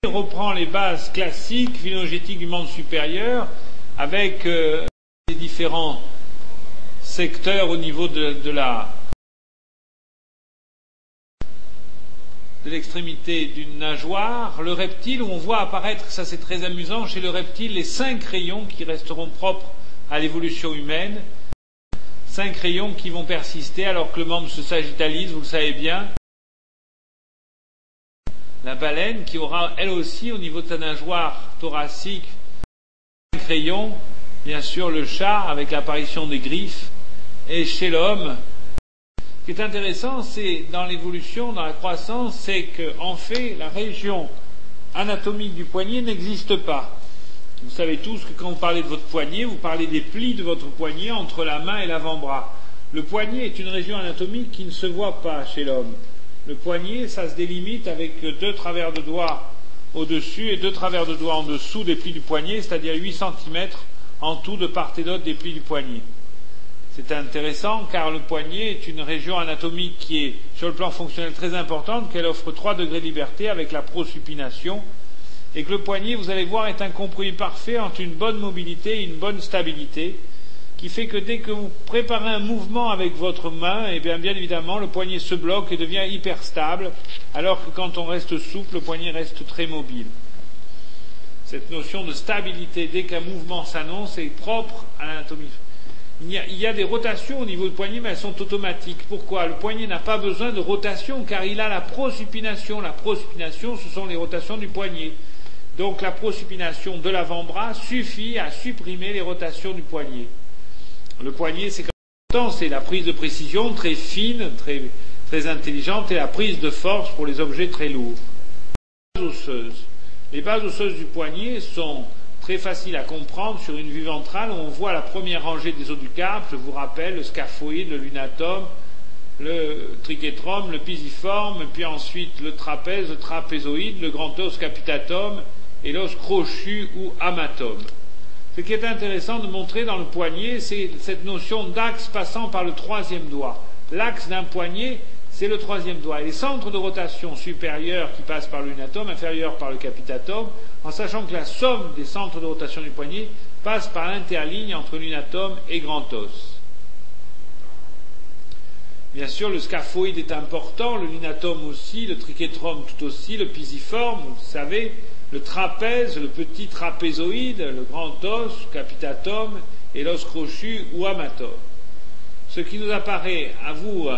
reprend les bases classiques phylogétiques du membre supérieur avec les différents secteurs au niveau de l'extrémité d'une nageoire. Le reptile, où on voit apparaître, ça c'est très amusant, chez le reptile, les 5 rayons qui resteront propres à l'évolution humaine. 5 rayons qui vont persister alors que le membre se sagittalise, vous le savez bien. La baleine qui aura elle aussi au niveau de sa nageoire thoracique 5 rayons, bien sûr le chat avec l'apparition des griffes, et chez l'homme, ce qui est intéressant, c'est dans l'évolution, dans la croissance, c'est qu'en fait la région anatomique du poignet n'existe pas. Vous savez tous que quand vous parlez de votre poignet, vous parlez des plis de votre poignet entre la main et l'avant-bras. Le poignet est une région anatomique qui ne se voit pas chez l'homme. Le poignet, ça se délimite avec 2 travers de doigts au-dessus et 2 travers de doigts en dessous des plis du poignet, c'est-à-dire 8 cm en tout de part et d'autre des plis du poignet. C'est intéressant car le poignet est une région anatomique qui est, sur le plan fonctionnel, très importante, qu'elle offre 3 degrés de liberté avec la prosupination, et que le poignet, vous allez voir, est un compromis parfait entre une bonne mobilité et une bonne stabilité, qui fait que dès que vous préparez un mouvement avec votre main, eh bien évidemment, le poignet se bloque et devient hyper stable, alors que quand on reste souple, le poignet reste très mobile. Cette notion de stabilité, dès qu'un mouvement s'annonce, est propre à l'anatomie. Il y a des rotations au niveau du poignet, mais elles sont automatiques. Pourquoi? Le poignet n'a pas besoin de rotation, car il a la prosupination. La prosupination, ce sont les rotations du poignet. Donc la prosupination de l'avant-bras suffit à supprimer les rotations du poignet. Le poignet, c'est la prise de précision très fine, très intelligente, et la prise de force pour les objets très lourds. Les bases osseuses du poignet sont très faciles à comprendre sur une vue ventrale où on voit la première rangée des os du carpe, je vous rappelle, le scaphoïde, le lunatome, le trichétrome, le pisiforme, puis ensuite le trapèze, le trapézoïde, le grand os capitatum et l'os crochu ou amatome. Ce qui est intéressant de montrer dans le poignet, c'est cette notion d'axe passant par le 3e doigt. L'axe d'un poignet, c'est le 3e doigt. Et les centres de rotation supérieurs qui passent par le lunatome, inférieurs par le capitatum, en sachant que la somme des centres de rotation du poignet passe par l'interligne entre lunatome et grand os. Bien sûr, le scaphoïde est important, le lunatome aussi, le trichétrome tout aussi, le pisiforme, vous le savez, le trapèze, le petit trapézoïde, le grand os, capitatum, et l'os crochu ou amatome. Ce qui nous apparaît à vous,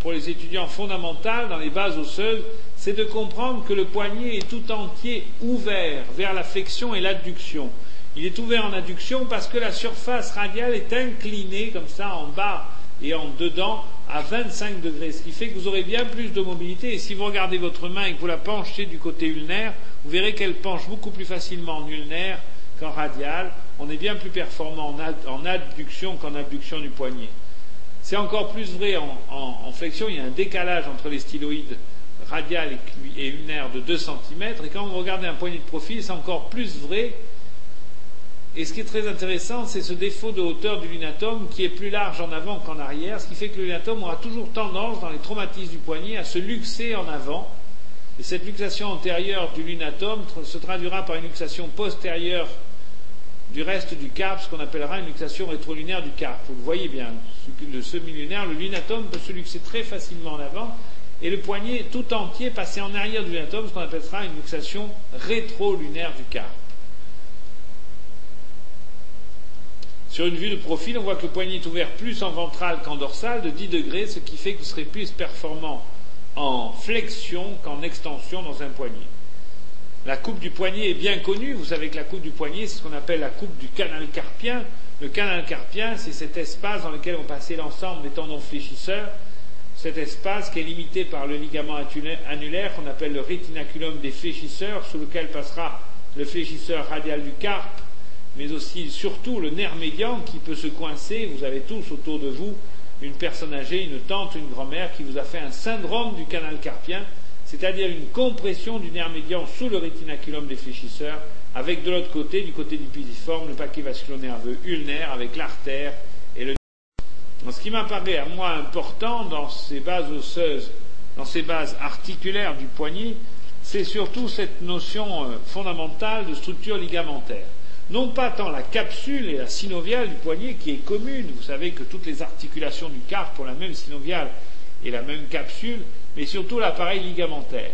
pour les étudiants fondamentaux dans les bases osseuses, c'est de comprendre que le poignet est tout entier ouvert vers la flexion et l'adduction. Il est ouvert en adduction parce que la surface radiale est inclinée comme ça en bas et en dedans à 25 degrés, ce qui fait que vous aurez bien plus de mobilité. Et si vous regardez votre main et que vous la penchez du côté ulnaire, vous verrez qu'elle penche beaucoup plus facilement en ulnaire qu'en radial. On est bien plus performant en adduction qu'en abduction du poignet. C'est encore plus vrai en flexion, il y a un décalage entre les styloïdes radial et ulnaire de 2 cm, et quand vous regardez un poignet de profil, c'est encore plus vrai. Et ce qui est très intéressant, c'est ce défaut de hauteur du lunatome qui est plus large en avant qu'en arrière, ce qui fait que le lunatome aura toujours tendance, dans les traumatismes du poignet, à se luxer en avant. Et cette luxation antérieure du lunatome se traduira par une luxation postérieure du reste du carpe, ce qu'on appellera une luxation rétrolunaire du carpe. Vous le voyez bien, le semi-lunaire, le lunatome peut se luxer très facilement en avant, et le poignet tout entier passer en arrière du lunatome, ce qu'on appellera une luxation rétrolunaire du carpe. Sur une vue de profil, on voit que le poignet est ouvert plus en ventral qu'en dorsal, de 10 degrés, ce qui fait que vous serez plus performant en flexion qu'en extension dans un poignet. La coupe du poignet est bien connue. Vous savez que la coupe du poignet, c'est ce qu'on appelle la coupe du canal carpien. Le canal carpien, c'est cet espace dans lequel on passait l'ensemble des tendons fléchisseurs. Cet espace qui est limité par le ligament annulaire qu'on appelle le rétinaculum des fléchisseurs, sous lequel passera le fléchisseur radial du carpe, mais aussi, surtout, le nerf médian qui peut se coincer. Vous avez tous autour de vous une personne âgée, une tante, une grand-mère qui vous a fait un syndrome du canal carpien, c'est-à-dire une compression du nerf médian sous le rétinaculum des fléchisseurs, avec de l'autre côté, du côté du pisiforme, le paquet vasculo-nerveux ulnaire avec l'artère et le nerf. Ce qui m'apparaît à moi important dans ces bases osseuses, dans ces bases articulaires du poignet, c'est surtout cette notion fondamentale de structure ligamentaire. Non pas tant la capsule et la synoviale du poignet qui est commune, vous savez que toutes les articulations du carpe ont la même synoviale et la même capsule, mais surtout l'appareil ligamentaire.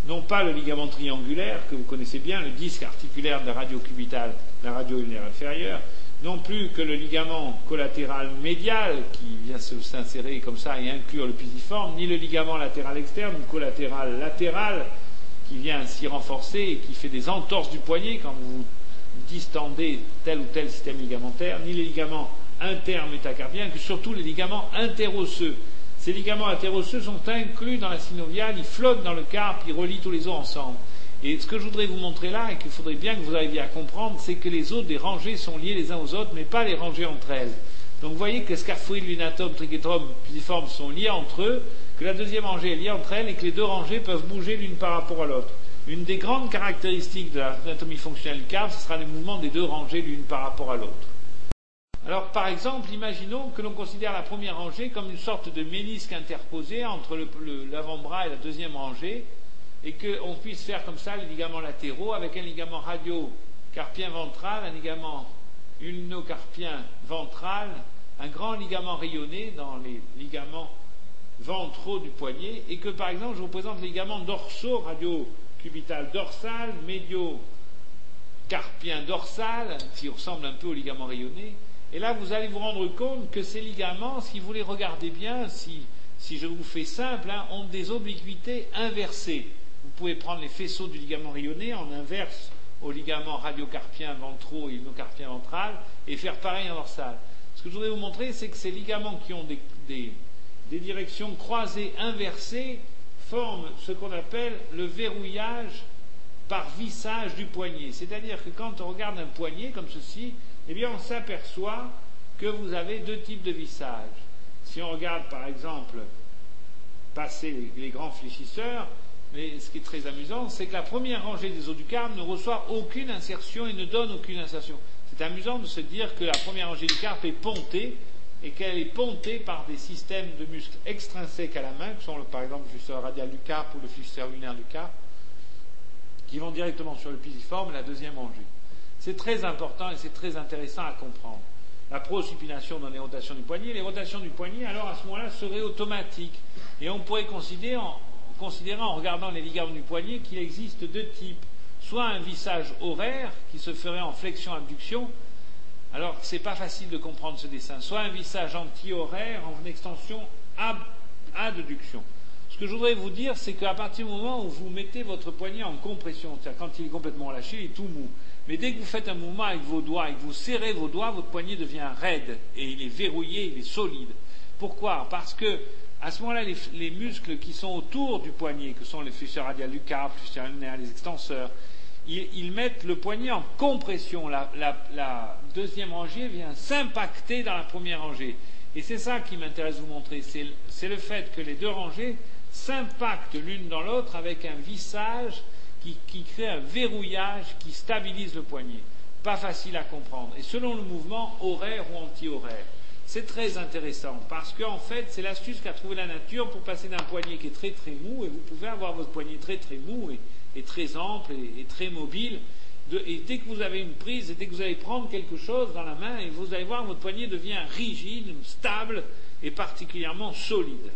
Non pas le ligament triangulaire, que vous connaissez bien, le disque articulaire de la radio-cubitale, la radio-ulnaire inférieure, non plus que le ligament collatéral médial, qui vient s'insérer comme ça et inclure le pisiforme, ni le ligament latéral externe, ou collatéral latéral, qui vient ainsi renforcer et qui fait des entorses du poignet quand vous distendez tel ou tel système ligamentaire, ni les ligaments intermétacarpiens, que surtout les ligaments interosseux. Ces ligaments interosseux sont inclus dans la synoviale, ils flottent dans le carpe, ils relient tous les os ensemble. Et ce que je voudrais vous montrer là, et qu'il faudrait bien que vous arriviez à comprendre, c'est que les os des rangées sont liés les uns aux autres, mais pas les rangées entre elles. Donc vous voyez que scaphoïde, lunatome, trichétome, pisiforme sont liés entre eux, que la deuxième rangée est liée entre elles et que les deux rangées peuvent bouger l'une par rapport à l'autre. Une des grandes caractéristiques de l'anatomie fonctionnelle du carpe, ce sera les mouvements des deux rangées l'une par rapport à l'autre. Alors, par exemple, imaginons que l'on considère la première rangée comme une sorte de ménisque interposé entre l'avant-bras et la deuxième rangée, et qu'on puisse faire comme ça les ligaments latéraux avec un ligament radio-carpien ventral, un ligament ulnocarpien ventral, un grand ligament rayonné dans les ligaments ventraux du poignet, et que, par exemple, je vous présente les ligaments dorsaux, radio-cubital dorsal, médio-carpien dorsal, qui ressemble un peu au ligament rayonné. Et là, vous allez vous rendre compte que ces ligaments, si vous les regardez bien, si je vous fais simple, ont des obliquités inversées. Vous pouvez prendre les faisceaux du ligament rayonné en inverse aux ligaments radiocarpiens ventraux et ulnocarpien ventral et faire pareil en dorsal. Ce que je voudrais vous montrer, c'est que ces ligaments qui ont des directions croisées inversées forment ce qu'on appelle le verrouillage par vissage du poignet. C'est-à-dire que quand on regarde un poignet comme ceci, eh bien on s'aperçoit que vous avez deux types de vissage. Si on regarde par exemple passer les grands fléchisseurs, mais ce qui est très amusant, c'est que la première rangée des os du carpe ne reçoit aucune insertion et ne donne aucune insertion. C'est amusant de se dire que la première rangée du carpe est pontée et qu'elle est pontée par des systèmes de muscles extrinsèques à la main, qui sont par exemple le fléchisseur radial du carpe ou le fléchisseur lunaire du carpe, qui vont directement sur le pisiforme et la deuxième rangée. C'est très important et c'est très intéressant à comprendre. La prosupination dans les rotations du poignet. Les rotations du poignet, alors à ce moment-là, seraient automatiques. Et on pourrait considérer en regardant les ligaments du poignet qu'il existe deux types. Soit un vissage horaire qui se ferait en flexion-abduction, alors c'est pas facile de comprendre ce dessin. Soit un vissage anti-horaire en extension adduction. Ce que je voudrais vous dire, c'est qu'à partir du moment où vous mettez votre poignet en compression, c'est-à-dire quand il est complètement lâché, il est tout mou. Mais dès que vous faites un mouvement avec vos doigts et que vous serrez vos doigts, votre poignet devient raide et il est verrouillé, il est solide. Pourquoi? Parce que à ce moment-là, les muscles qui sont autour du poignet, que sont les fléchisseurs radiales du carpe, les fléchisseurs lunaires, les extenseurs, ils mettent le poignet en compression. La deuxième rangée vient s'impacter dans la première rangée. Et c'est ça qui m'intéresse de vous montrer. C'est le fait que les deux rangées s'impactent l'une dans l'autre avec un vissage qui crée un verrouillage qui stabilise le poignet. Pas facile à comprendre. Et selon le mouvement, horaire ou anti-horaire. C'est très intéressant parce qu'en fait, c'est l'astuce qu'a trouvé la nature pour passer d'un poignet qui est très très mou, et vous pouvez avoir votre poignet très très mou et très ample et très mobile. Et dès que vous avez une prise et dès que vous allez prendre quelque chose dans la main, et vous allez voir, votre poignet devient rigide, stable et particulièrement solide.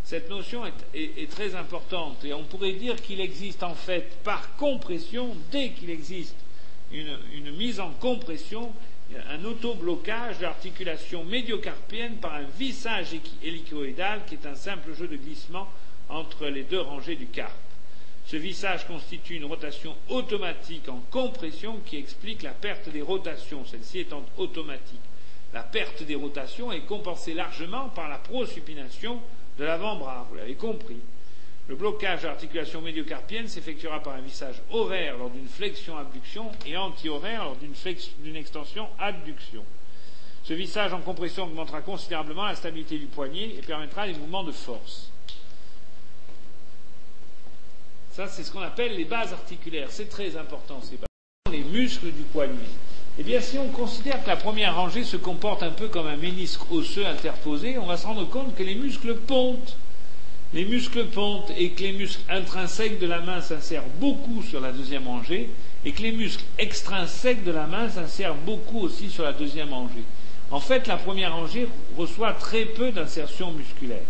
Cette notion est très importante et on pourrait dire qu'il existe en fait par compression, dès qu'il existe une mise en compression, un autoblocage de l'articulation médiocarpienne par un vissage hélicoïdal qui est un simple jeu de glissement entre les deux rangées du carpe. Ce vissage constitue une rotation automatique en compression qui explique la perte des rotations, celle-ci étant automatique. La perte des rotations est compensée largement par la prosupination de l'avant-bras, vous l'avez compris. Le blocage de l'articulation médiocarpienne s'effectuera par un vissage horaire lors d'une flexion-abduction et anti-horaire lors d'une extension-adduction. Ce vissage en compression augmentera considérablement la stabilité du poignet et permettra les mouvements de force. Ça, c'est ce qu'on appelle les bases articulaires. C'est très important, ces bases. Les muscles du poignet. Eh bien, si on considère que la première rangée se comporte un peu comme un ménisque osseux interposé, on va se rendre compte que les muscles pontent. les muscles pontent et que les muscles intrinsèques de la main s'insèrent beaucoup sur la deuxième rangée et que les muscles extrinsèques de la main s'insèrent beaucoup aussi sur la deuxième rangée. En fait, la première rangée reçoit très peu d'insertion musculaire.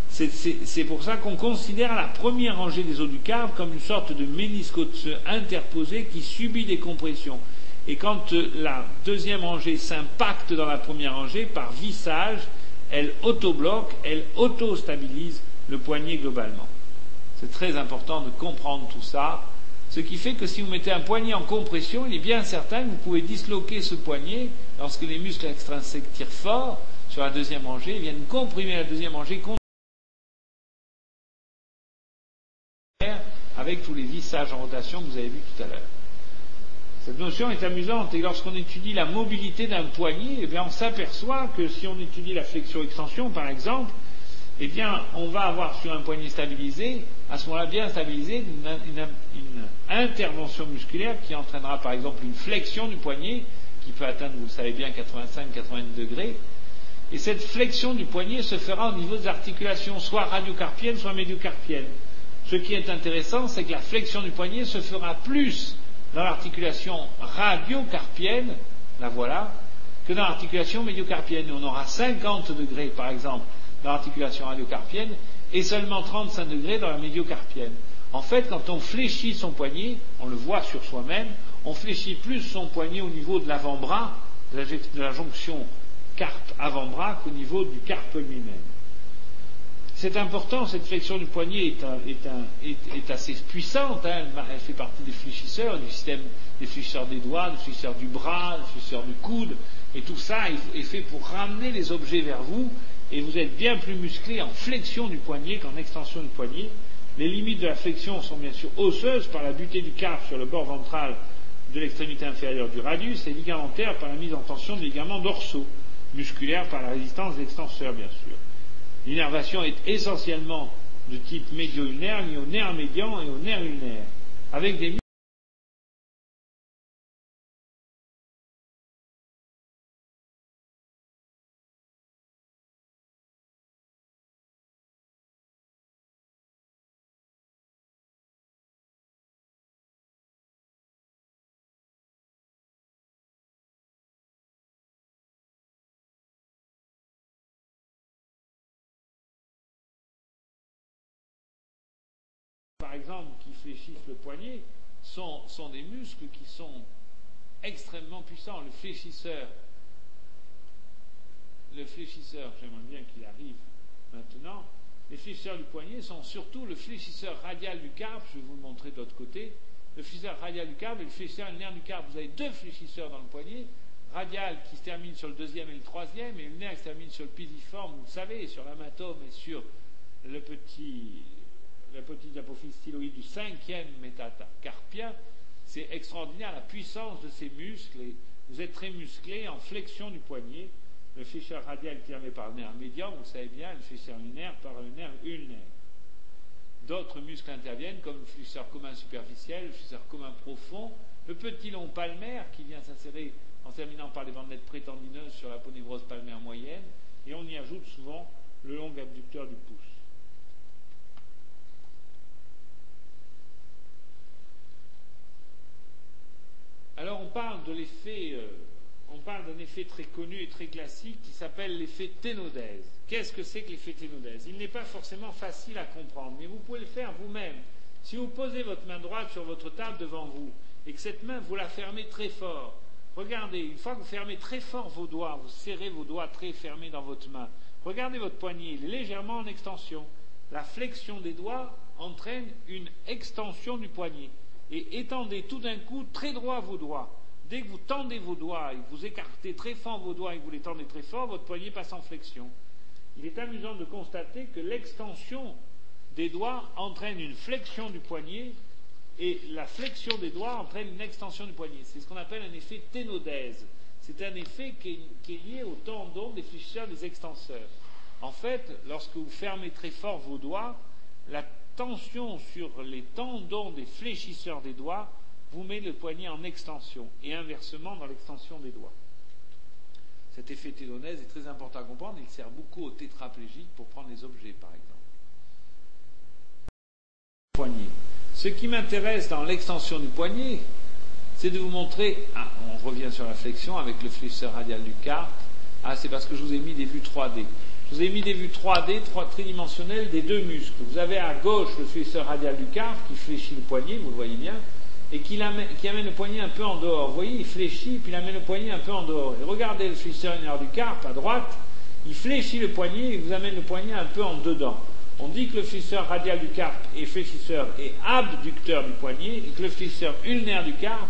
C'est pour ça qu'on considère la première rangée des os du carpe comme une sorte de ménisque interposé qui subit des compressions. Et quand la deuxième rangée s'impacte dans la première rangée, par vissage, elle autobloque, elle auto-stabilise le poignet globalement. C'est très important de comprendre tout ça, ce qui fait que si vous mettez un poignet en compression, il est bien certain que vous pouvez disloquer ce poignet lorsque les muscles extrinsèques tirent fort sur la deuxième rangée, ils viennent comprimer la deuxième rangée avec tous les vissages en rotation que vous avez vus tout à l'heure. Cette notion est amusante et lorsqu'on étudie la mobilité d'un poignet, eh bien on s'aperçoit que si on étudie la flexion-extension par exemple, eh bien on va avoir sur un poignet stabilisé, à ce moment-là bien stabilisé, une intervention musculaire qui entraînera par exemple une flexion du poignet qui peut atteindre, vous le savez bien, 85-90 degrés. Et cette flexion du poignet se fera au niveau des articulations, soit radiocarpiennes, soit médiocarpiennes. Ce qui est intéressant, c'est que la flexion du poignet se fera plus dans l'articulation radiocarpienne, la voilà, que dans l'articulation médiocarpienne. On aura 50 degrés, par exemple, dans l'articulation radiocarpienne, et seulement 35 degrés dans la médiocarpienne. En fait, quand on fléchit son poignet, on le voit sur soi-même, on fléchit plus son poignet au niveau de l'avant-bras, de la jonction carpe-avant-bras, qu'au niveau du carpe lui-même. C'est important, cette flexion du poignet est assez puissante, hein, elle fait partie des fléchisseurs, du système des fléchisseurs des doigts, des fléchisseurs du bras, des fléchisseurs du coude, et tout ça est fait pour ramener les objets vers vous, et vous êtes bien plus musclé en flexion du poignet qu'en extension du poignet. Les limites de la flexion sont bien sûr osseuses par la butée du carpe sur le bord ventral de l'extrémité inférieure du radius, et ligamentaires par la mise en tension des ligaments dorsaux, musculaires par la résistance des extenseurs bien sûr. L'innervation est essentiellement de type médio-ulnaire, liée au nerf médian et au nerf ulnaire, avec des par exemple, qui fléchissent le poignet, sont des muscles qui sont extrêmement puissants. Le fléchisseur, j'aimerais bien qu'il arrive maintenant, les fléchisseurs du poignet sont surtout le fléchisseur radial du carpe, je vais vous le montrer de l'autre côté, le fléchisseur radial du carpe et le fléchisseur ulnaire du carpe. Vous avez deux fléchisseurs dans le poignet, radial qui se termine sur le deuxième et le troisième, et ulnaire qui se termine sur le pisiforme, vous le savez, sur l'amatome et sur la petite diapophyse styloïde du cinquième métacarpien. C'est extraordinaire la puissance de ces muscles, et vous êtes très musclé en flexion du poignet. Le fléchisseur radial est terminé par le nerf médian, vous le savez bien, le fléchisseur ulnaire par le nerf ulnaire. D'autres muscles interviennent, comme le fléchisseur commun superficiel, le fléchisseur commun profond, le petit long palmaire qui vient s'insérer en terminant par les bandelettes prétendineuses sur la ponévrose palmaire moyenne, et on y ajoute souvent le long abducteur du pouce. Alors on parle d'un effet très connu et très classique qui s'appelle l'effet ténodèse. Qu'est-ce que c'est que l'effet ténodèse? Il n'est pas forcément facile à comprendre, mais vous pouvez le faire vous-même. Si vous posez votre main droite sur votre table devant vous, et que cette main, vous la fermez très fort, regardez, une fois que vous fermez très fort vos doigts, vous serrez vos doigts très fermés dans votre main, regardez votre poignet, il est légèrement en extension. La flexion des doigts entraîne une extension du poignet. Et étendez tout d'un coup très droit vos doigts. Dès que vous tendez vos doigts et que vous écartez très fort vos doigts et que vous les tendez très fort, votre poignet passe en flexion. Il est amusant de constater que l'extension des doigts entraîne une flexion du poignet et la flexion des doigts entraîne une extension du poignet. C'est ce qu'on appelle un effet ténodèse. C'est un effet qui est lié au tendon des fléchisseurs des extenseurs. En fait, lorsque vous fermez très fort vos doigts, la tension sur les tendons des fléchisseurs des doigts vous met le poignet en extension et inversement dans l'extension des doigts. Cet effet ténodèse est très important à comprendre, il sert beaucoup aux tétraplégiques pour prendre les objets par exemple. poignet. Ce qui m'intéresse dans l'extension du poignet, c'est de vous montrer, on revient sur la flexion avec le flexeur radial du carpe. C'est parce que je vous ai mis des vues 3D. Je vous ai mis des vues 3D, tridimensionnelles des deux muscles. Vous avez à gauche le flexeur radial du carpe qui fléchit le poignet, vous le voyez bien, et qui amène le poignet un peu en dehors. Vous voyez, il fléchit, puis il amène le poignet un peu en dehors. Et regardez le flexeur ulnaire du carpe à droite, il fléchit le poignet et vous amène le poignet un peu en dedans. On dit que le flexeur radial du carpe est fléchisseur et abducteur du poignet, et que le flexeur ulnaire du carpe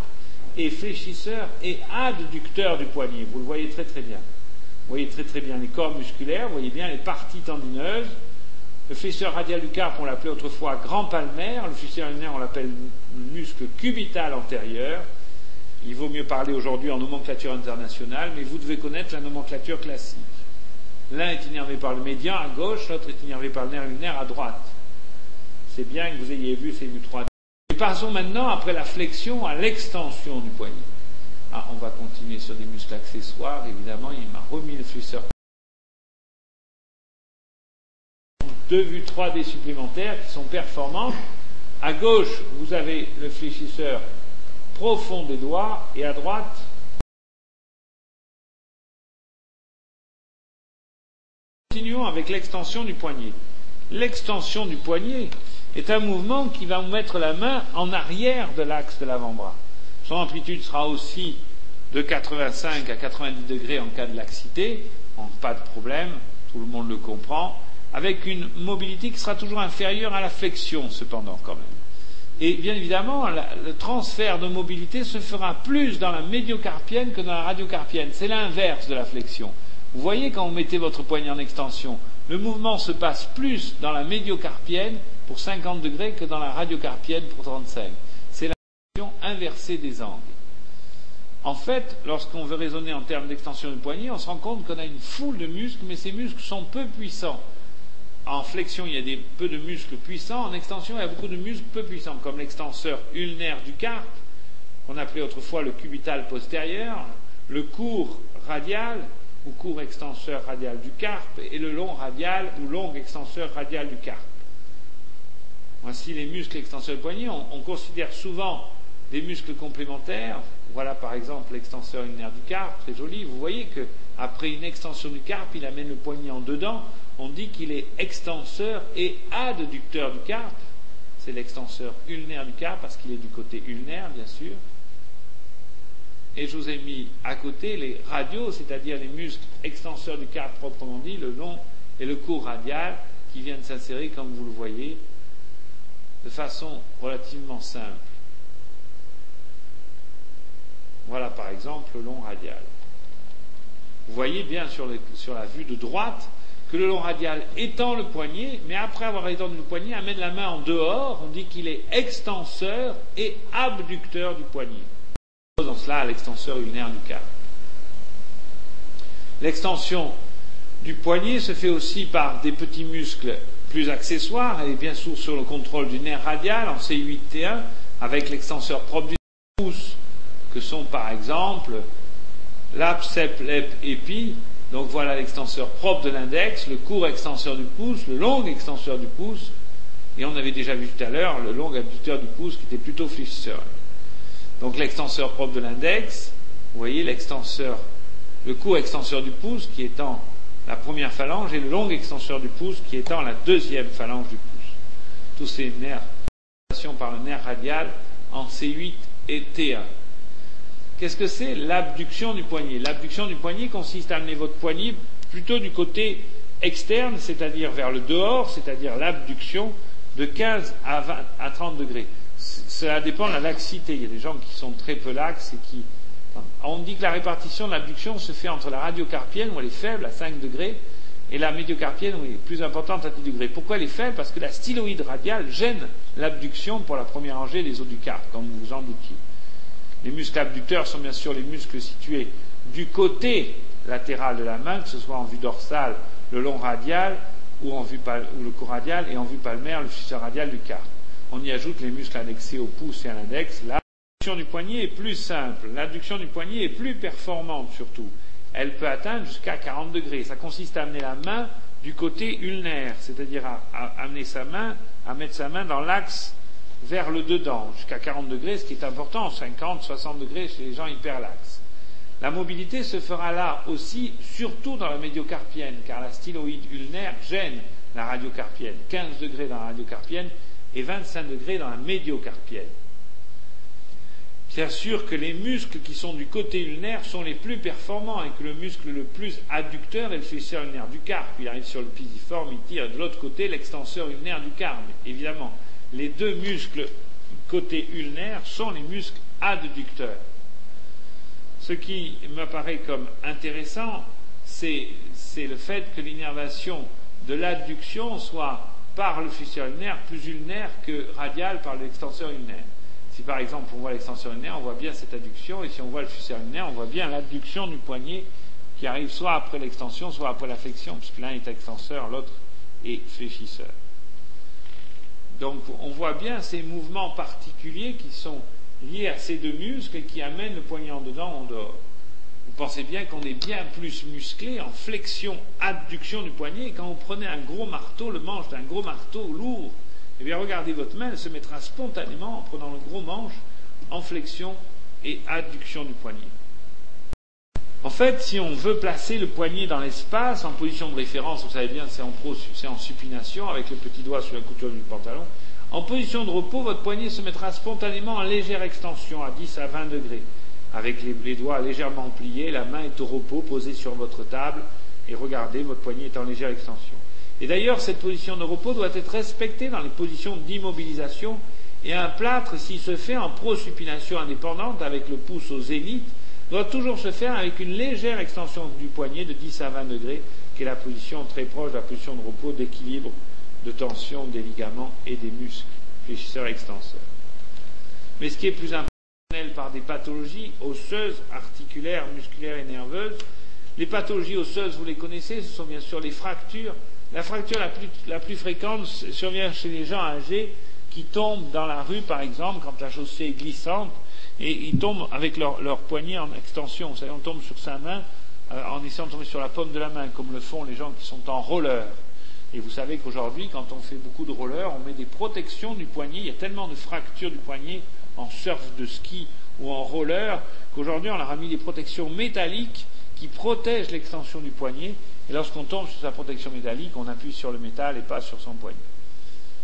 est fléchisseur et adducteur du poignet. Vous le voyez très très bien. Vous voyez très très bien les cordes musculaires, vous voyez bien les parties tendineuses. Le flexeur radial du carpe, on l'appelait autrefois grand palmaire. Le flexeur ulnaire, on l'appelle muscle cubital antérieur. Il vaut mieux parler aujourd'hui en nomenclature internationale, mais vous devez connaître la nomenclature classique. L'un est innervé par le médian à gauche, l'autre est innervé par le nerf ulnaire à droite. C'est bien que vous ayez vu ces vues 3D. Et passons maintenant, après la flexion, à l'extension du poignet. On va continuer sur des muscles accessoires, évidemment, il m'a remis le flexeur. Deux vues 3D supplémentaires qui sont performantes. À gauche, vous avez le fléchisseur profond des doigts, et à droite, continuons avec l'extension du poignet. L'extension du poignet est un mouvement qui va vous mettre la main en arrière de l'axe de l'avant-bras. Son amplitude sera aussi de 85 à 90 degrés en cas de laxité, pas de problème, tout le monde le comprend, avec une mobilité qui sera toujours inférieure à la flexion, cependant, quand même. Et bien évidemment, le transfert de mobilité se fera plus dans la médiocarpienne que dans la radiocarpienne. C'est l'inverse de la flexion. Vous voyez, quand vous mettez votre poignet en extension, le mouvement se passe plus dans la médiocarpienne pour 50 degrés que dans la radiocarpienne pour 35. C'est la flexion inversée des angles. En fait, lorsqu'on veut raisonner en termes d'extension du poignet, on se rend compte qu'on a une foule de muscles, mais ces muscles sont peu puissants. En flexion, il y a peu de muscles puissants. En extension, il y a beaucoup de muscles peu puissants, comme l'extenseur ulnaire du carpe, qu'on appelait autrefois le cubital postérieur, le court radial, ou court extenseur radial du carpe, et le long radial, ou long extenseur radial du carpe. Voici les muscles extenseurs du poignet. On considère souvent des muscles complémentaires. Voilà par exemple l'extenseur ulnaire du carpe, très joli. Vous voyez qu'après une extension du carpe, il amène le poignet en dedans. On dit qu'il est extenseur et adducteur du carpe. C'est l'extenseur ulnaire du carpe parce qu'il est du côté ulnaire, bien sûr. Et je vous ai mis à côté les radiaux, c'est-à-dire les muscles extenseurs du carpe proprement dit, le long et le court radial, qui viennent s'insérer, comme vous le voyez, de façon relativement simple. Voilà par exemple le long radial. Vous voyez bien sur la vue de droite que le long radial étend le poignet, mais après avoir étendu le poignet, amène la main en dehors. On dit qu'il est extenseur et abducteur du poignet. Dans cela à l'extenseur ulnaire du carpe. L'extension du poignet se fait aussi par des petits muscles plus accessoires. Elle est bien sûr sur le contrôle du nerf radial en C8T1 avec l'extenseur propre du pouce, que sont par exemple l'ap, sep, lep, épi. Donc voilà l'extenseur propre de l'index, le court extenseur du pouce, le long extenseur du pouce, et on avait déjà vu tout à l'heure le long abducteur du pouce qui était plutôt fléchisseur. Donc l'extenseur propre de l'index, vous voyez le court extenseur du pouce qui étant la première phalange et le long extenseur du pouce qui étant la deuxième phalange du pouce. Tous ces nerfs par le nerf radial en C8 et T1. Qu'est-ce que c'est l'abduction du poignet? L'abduction du poignet consiste à amener votre poignet plutôt du côté externe, c'est-à-dire vers le dehors, c'est-à-dire l'abduction de 15 à 30 degrés. Cela dépend de la laxité. Il y a des gens qui sont très peu laxes et qui... On dit que la répartition de l'abduction se fait entre la radiocarpienne, où elle est faible, à 5 degrés, et la médiocarpienne, où elle est plus importante, à 10 degrés. Pourquoi elle est faible? Parce que la styloïde radiale gêne l'abduction pour la première rangée des os du carpe, comme vous vous en doutiez. Les muscles abducteurs sont bien sûr les muscles situés du côté latéral de la main, que ce soit en vue dorsale, le long radial, ou le court radial, et en vue palmaire, le flexeur radial du carpe. On y ajoute les muscles annexés au pouce et à l'index. L'abduction du poignet est plus simple. L'abduction du poignet est plus performante surtout. Elle peut atteindre jusqu'à 40 degrés. Ça consiste à amener la main du côté ulnaire, c'est-à-dire à amener sa main à mettre sa main dans l'axe vers le dedans, jusqu'à 40 degrés, ce qui est important, 50, 60 degrés chez les gens hyperlaxes. La mobilité se fera là aussi, surtout dans la médiocarpienne, car la styloïde ulnaire gêne la radiocarpienne, 15 degrés dans la radiocarpienne et 25 degrés dans la médiocarpienne. Bien sûr que les muscles qui sont du côté ulnaire sont les plus performants et que le muscle le plus adducteur est le fléchisseur ulnaire du carpe. Il arrive sur le pisiforme, il tire de l'autre côté l'extenseur ulnaire du carpe. Évidemment, les deux muscles côté ulnaire sont les muscles adducteurs. Ce qui m'apparaît comme intéressant, c'est le fait que l'innervation de l'adduction soit par le fléchisseur ulnaire plus ulnaire que radial par l'extenseur ulnaire. Si par exemple on voit l'extenseur ulnaire, on voit bien cette adduction, et si on voit le fléchisseur ulnaire, on voit bien l'adduction du poignet qui arrive soit après l'extension, soit après la flexion, puisque l'un est extenseur, l'autre est fléchisseur. Donc on voit bien ces mouvements particuliers qui sont liés à ces deux muscles et qui amènent le poignet en dedans, en dehors. Vous pensez bien qu'on est bien plus musclé en flexion, adduction du poignet, et quand vous prenez un gros marteau, le manche d'un gros marteau lourd, eh bien regardez votre main, elle se mettra spontanément en prenant le gros manche en flexion et adduction du poignet. En fait, si on veut placer le poignet dans l'espace, en position de référence, vous savez bien, c'est en supination, avec le petit doigt sur la couture du pantalon, en position de repos, votre poignet se mettra spontanément en légère extension, à 10 à 20 degrés, avec les doigts légèrement pliés, la main est au repos, posée sur votre table, et regardez, votre poignet est en légère extension. Et d'ailleurs, cette position de repos doit être respectée dans les positions d'immobilisation, et un plâtre, s'il se fait en prosupination indépendante, avec le pouce au zénith, doit toujours se faire avec une légère extension du poignet de 10 à 20 degrés, qui est la position très proche de la position de repos d'équilibre de tension des ligaments et des muscles, fléchisseurs et extenseurs. Mais ce qui est plus important par des pathologies osseuses, articulaires, musculaires et nerveuses, les pathologies osseuses, vous les connaissez, ce sont bien sûr les fractures. La fracture la plus fréquente survient chez les gens âgés qui tombent dans la rue, par exemple, quand la chaussée est glissante, et ils tombent avec leur poignet en extension. Vous savez, on tombe sur sa main en essayant de tomber sur la paume de la main, comme le font les gens qui sont en roller. Et vous savez qu'aujourd'hui, quand on fait beaucoup de roller, on met des protections du poignet. Il y a tellement de fractures du poignet en surf de ski ou en roller qu'aujourd'hui, on leur a mis des protections métalliques qui protègent l'extension du poignet. Et lorsqu'on tombe sur sa protection métallique, on appuie sur le métal et pas sur son poignet.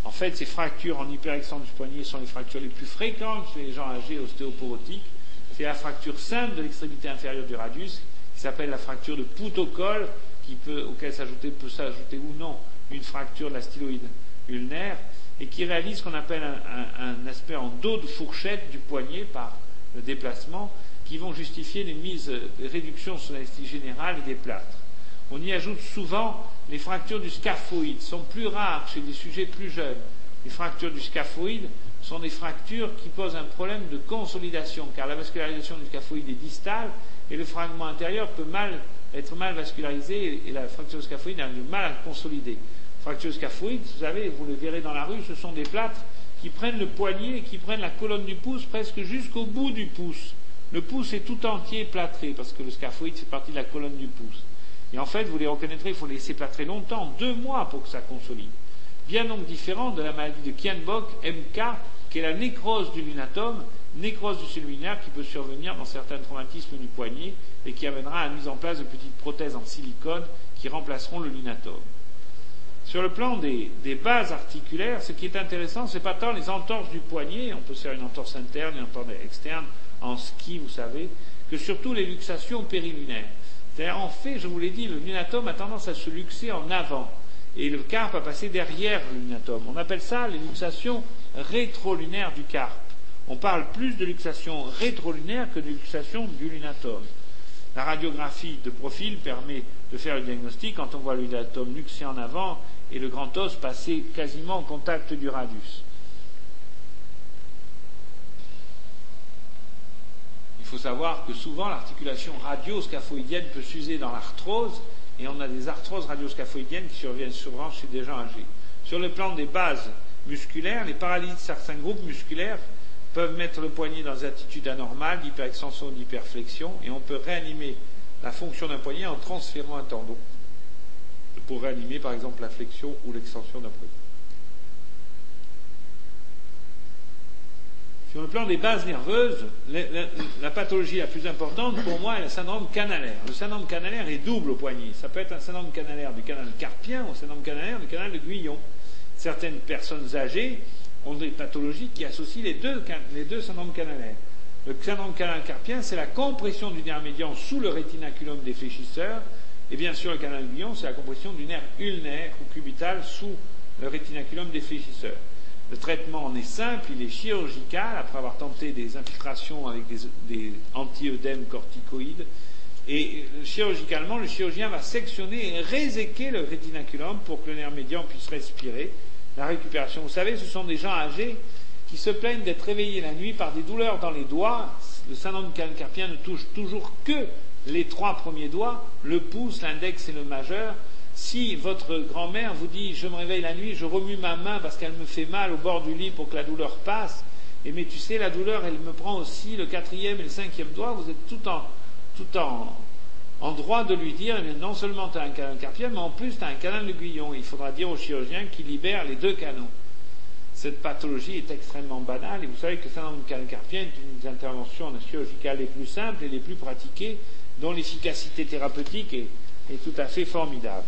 En fait, ces fractures en hyperextension du poignet sont les fractures les plus fréquentes chez les gens âgés ostéoporotiques. C'est la fracture simple de l'extrémité inférieure du radius, qui s'appelle la fracture de poutre-colle, auquel peut s'ajouter ou non une fracture de la styloïde ulnaire, et qui réalise ce qu'on appelle un aspect en dos de fourchette du poignet par le déplacement, qui vont justifier les réductions sur l'anesthésie générale et des plâtres. On y ajoute souvent les fractures du scaphoïde, sont plus rares chez des sujets plus jeunes. Les fractures du scaphoïde sont des fractures qui posent un problème de consolidation, car la vascularisation du scaphoïde est distale et le fragment intérieur peut être mal vascularisé et la fracture scaphoïde a du mal à consolider. Fracture scaphoïde, vous savez, vous le verrez dans la rue, ce sont des plâtres qui prennent le poignet et qui prennent la colonne du pouce presque jusqu'au bout du pouce. Le pouce est tout entier plâtré parce que le scaphoïde fait partie de la colonne du pouce. Et en fait, vous les reconnaîtrez, il faut les laisser plâtrer longtemps, 2 mois pour que ça consolide. Bien donc différent de la maladie de Kienbock, MK, qui est la nécrose du lunatome, nécrose du sillon lunaire qui peut survenir dans certains traumatismes du poignet et qui amènera à la mise en place de petites prothèses en silicone qui remplaceront le lunatome. Sur le plan des bases articulaires, ce qui est intéressant, ce n'est pas tant les entorses du poignet, on peut se faire une entorse interne, une entorse externe, en ski, vous savez, que surtout les luxations périlunaires. C'est-à-dire, en fait, je vous l'ai dit, le lunatome a tendance à se luxer en avant, et le carpe a passé derrière le lunatome. On appelle ça les luxations rétrolunaires du carpe. On parle plus de luxation rétrolunaire que de luxation du lunatome. La radiographie de profil permet de faire le diagnostic quand on voit le lunatome luxé en avant et le grand os passer quasiment au contact du radius. Il faut savoir que souvent l'articulation radio-scaphoïdienne peut s'user dans l'arthrose et on a des arthroses radio-scaphoïdiennes qui surviennent souvent chez des gens âgés. Sur le plan des bases musculaires, les paralysies de certains groupes musculaires peuvent mettre le poignet dans des attitudes anormales d'hyperextension ou d'hyperflexion et on peut réanimer la fonction d'un poignet en transférant un tendon pour réanimer par exemple la flexion ou l'extension d'un poignet. Sur le plan des bases nerveuses, la pathologie la plus importante pour moi est le syndrome canalaire. Le syndrome canalaire est double au poignet. Ça peut être un syndrome canalaire du canal carpien ou un syndrome canalaire du canal de Guyon. Certaines personnes âgées ont des pathologies qui associent les deux syndromes canalaires. Le syndrome canal carpien, c'est la compression du nerf médian sous le rétinaculum défléchisseur, et bien sûr le canal de Guyon, c'est la compression du nerf ulnaire ou cubital sous le rétinaculum défléchisseur. Le traitement en est simple, il est chirurgical, après avoir tenté des infiltrations avec des anti-œdèmes corticoïdes. Et chirurgicalement, le chirurgien va sectionner et réséquer le rétinaculum pour que le nerf médian puisse respirer. La récupération, vous savez, ce sont des gens âgés qui se plaignent d'être réveillés la nuit par des douleurs dans les doigts. Le syndrome carpien ne touche toujours que les 3 premiers doigts, le pouce, l'index et le majeur. Si votre grand-mère vous dit « je me réveille la nuit, je remue ma main parce qu'elle me fait mal au bord du lit pour que la douleur passe », et mais tu sais, la douleur, elle me prend aussi le 4e et le 5e doigt, vous êtes tout en droit de lui dire, eh bien, non seulement tu as un canal carpien, mais en plus tu as un canal de Guyon. Il faudra dire au chirurgien qu'il libère les 2 canaux. Cette pathologie est extrêmement banale, et vous savez que le syndrome du canal carpien est une des interventions chirurgicales les plus simples et les plus pratiquées, dont l'efficacité thérapeutique est tout à fait formidable.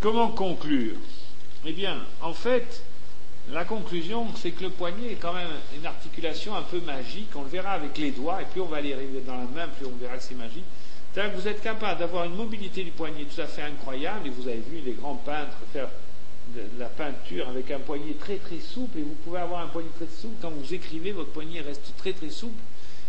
Comment conclure? Eh bien, en fait, la conclusion, c'est que le poignet est quand même une articulation un peu magique. On le verra avec les doigts, et plus on va aller arriver dans la main, plus on verra que c'est magique. C'est-à-dire que vous êtes capable d'avoir une mobilité du poignet tout à fait incroyable, et vous avez vu les grands peintres faire de la peinture avec un poignet très très souple, et vous pouvez avoir un poignet très souple. Quand vous écrivez, votre poignet reste très très souple.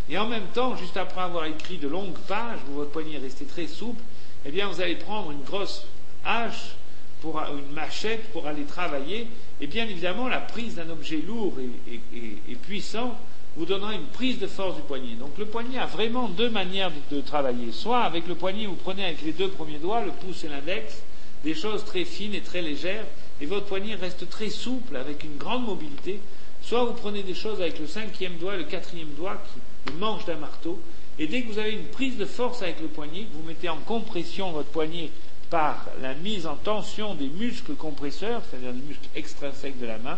Et en même temps, juste après avoir écrit de longues pages, où votre poignet est resté très souple, eh bien vous allez prendre une grosse hache, une machette pour aller travailler, et bien évidemment la prise d'un objet lourd et puissant vous donnera une prise de force du poignet. Donc le poignet a vraiment 2 manières de travailler. Soit avec le poignet, vous prenez avec les 2 premiers doigts, le pouce et l'index, des choses très fines et très légères, et votre poignet reste très souple avec une grande mobilité. Soit vous prenez des choses avec le 5e doigt et le 4e doigt, le manche d'un marteau, et dès que vous avez une prise de force avec le poignet, que vous mettez en compression votre poignet par la mise en tension des muscles compresseurs, c'est-à-dire des muscles extrinsèques de la main,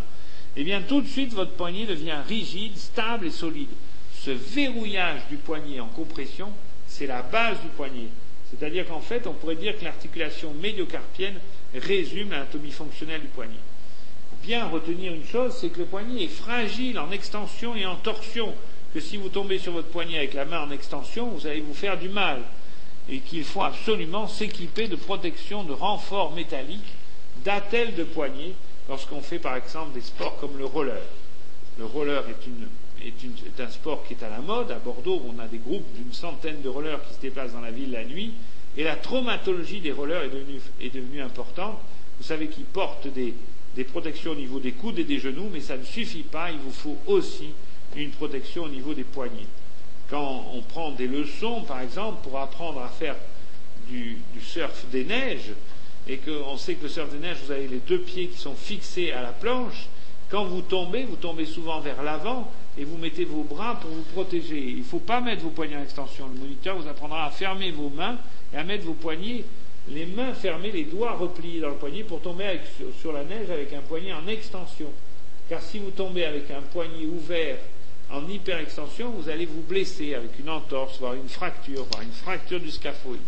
eh bien tout de suite votre poignet devient rigide, stable et solide. Ce verrouillage du poignet en compression, c'est la base du poignet. C'est-à-dire qu'en fait, on pourrait dire que l'articulation médiocarpienne résume l'anatomie fonctionnelle du poignet. Il faut bien retenir une chose, c'est que le poignet est fragile en extension et en torsion, que si vous tombez sur votre poignet avec la main en extension, vous allez vous faire du mal. Et qu'il faut absolument s'équiper de protection, de renforts métalliques, d'attelles de poignet, lorsqu'on fait par exemple des sports comme le roller. Le roller est un sport qui est à la mode. À Bordeaux, on a des groupes d'une centaine de rollers qui se déplacent dans la ville la nuit, et la traumatologie des rollers est devenue importante. Vous savez qu'ils portent des protections au niveau des coudes et des genoux, mais ça ne suffit pas, il vous faut aussi une protection au niveau des poignets. Quand on prend des leçons, par exemple, pour apprendre à faire du surf des neiges, et qu'on sait que le surf des neiges, vous avez les 2 pieds qui sont fixés à la planche, quand vous tombez souvent vers l'avant, et vous mettez vos bras pour vous protéger. Il ne faut pas mettre vos poignets en extension. Le moniteur vous apprendra à fermer vos mains et à mettre vos poignets, les mains fermées, les doigts repliés dans le poignet, pour tomber sur la neige avec un poignet en extension. Car si vous tombez avec un poignet ouvert en hyperextension, vous allez vous blesser avec une entorse, voire une fracture du scaphoïde.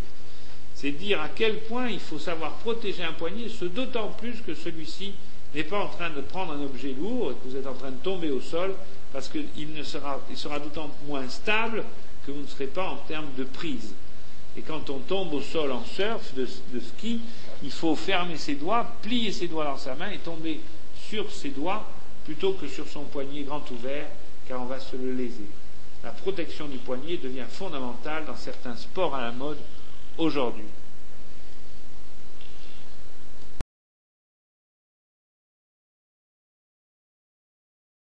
C'est dire à quel point il faut savoir protéger un poignet, ce d'autant plus que celui-ci n'est pas en train de prendre un objet lourd et que vous êtes en train de tomber au sol, parce qu'il sera d'autant moins stable que vous ne serez pas en termes de prise. Et quand on tombe au sol en surf, de ski, il faut fermer ses doigts, plier ses doigts dans sa main et tomber sur ses doigts plutôt que sur son poignet grand ouvert, car on va se le léser. La protection du poignet devient fondamentale dans certains sports à la mode aujourd'hui.